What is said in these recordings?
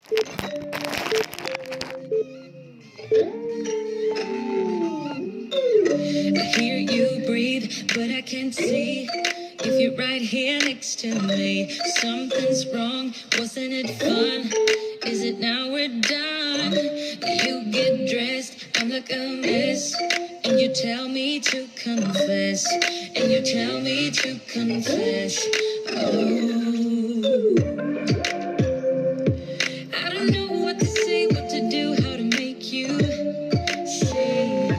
I hear you breathe, but I can't see if you're right here next to me. Something's wrong, wasn't it fun? Is it now we're done? You get dressed, I'm like a mess, and you tell me to confess, and you tell me to confess. Oh, I don't know what to say, what to do, how to make you see.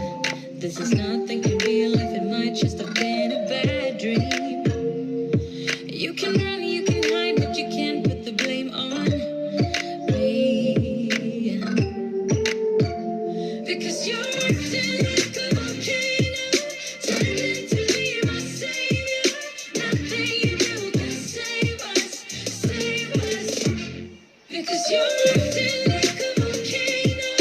This is nothing, can be life, it might just have been a bad dream. You can run, you can hide, but you can't put the blame on me. Because you're acting like a volcano, turning to be my savior. Nothing you do can save us, save us. Because you're acting like a volcano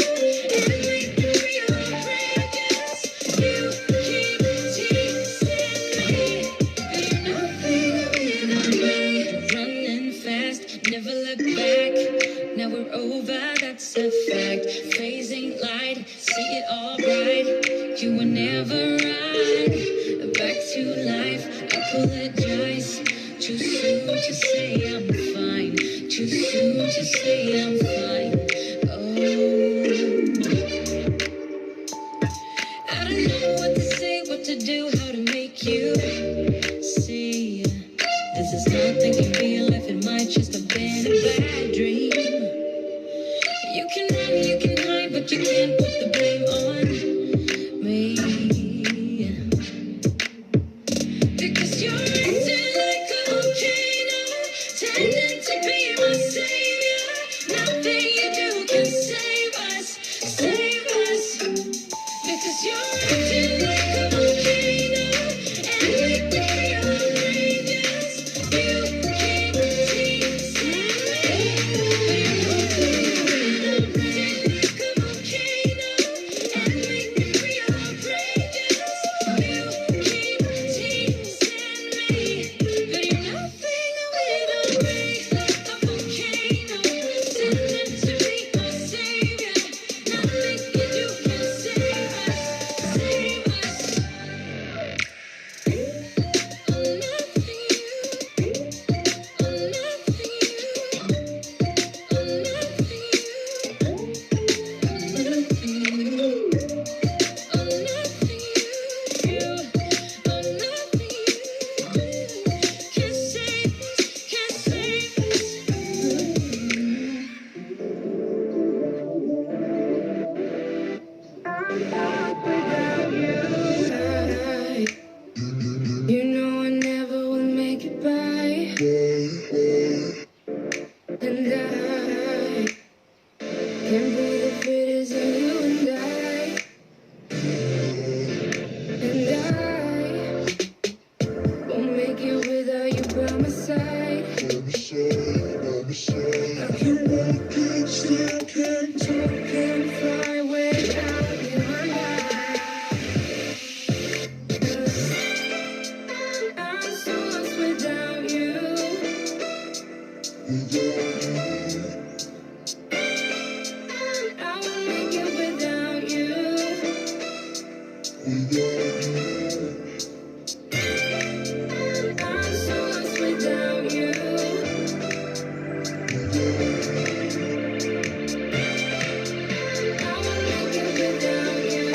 and make me feel outrageous. You keep teasing me, but you're nothing without me. Running fast, never look back. Now we're over, that's a fact. Phasing light, see it all right. You were never right. Back to life, apologize. Too soon to say I'm fine. Too soon to say I'm fine. Oh, I don't know what to say, what to do, how to make you see. This is nothing in real life, it might just have been a bad dream. You can run, you can hide, but you can't put the blame on me. Because you're acting like a volcano, tending to be my savior. Nothing you do can save us, save us. Because you're acting like a volcano and make me feel outrageous. You keep teasing me, but you're nothing without me. Acting like a volcano and make me feel outrageous. You keep teasing me, but you're nothing without me. A volcano tending to be my savior. Nothing you do can save us, save us. Oh, nothing you, oh, nothing you, oh, nothing you, nothing you, oh, nothing you, oh, nothing you can save us, can save us. You know I never will make it by, and I can't believe if it isn't you and I won't make it without you by my side. I can walk, can't stand, can't talk, can't fly without you and I'm so lost without you. I won't make it without you. I'm so lost without you. I won't make it without you.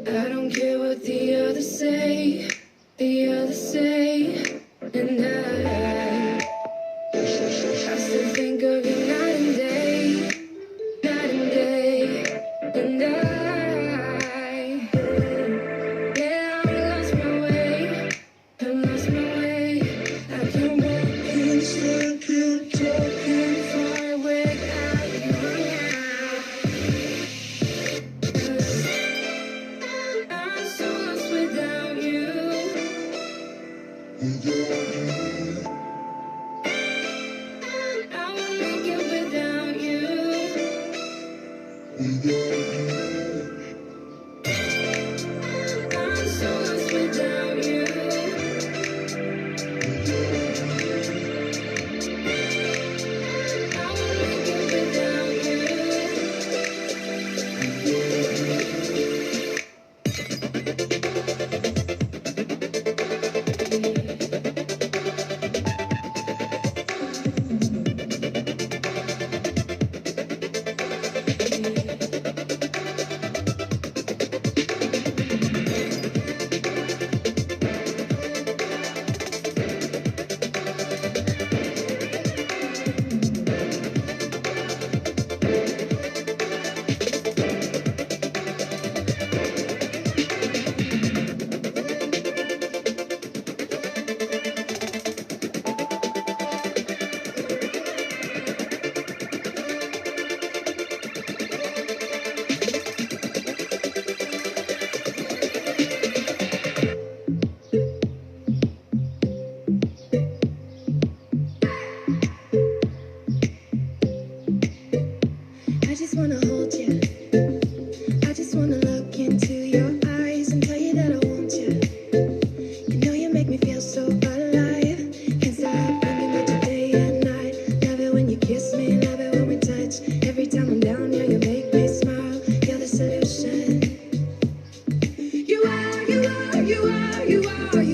I don't care what the others say, and I still think of you night and day, and yeah, I lost my way, I can't walk, can't stand, can't talk, can't fly without you now. I'm so lost without you are.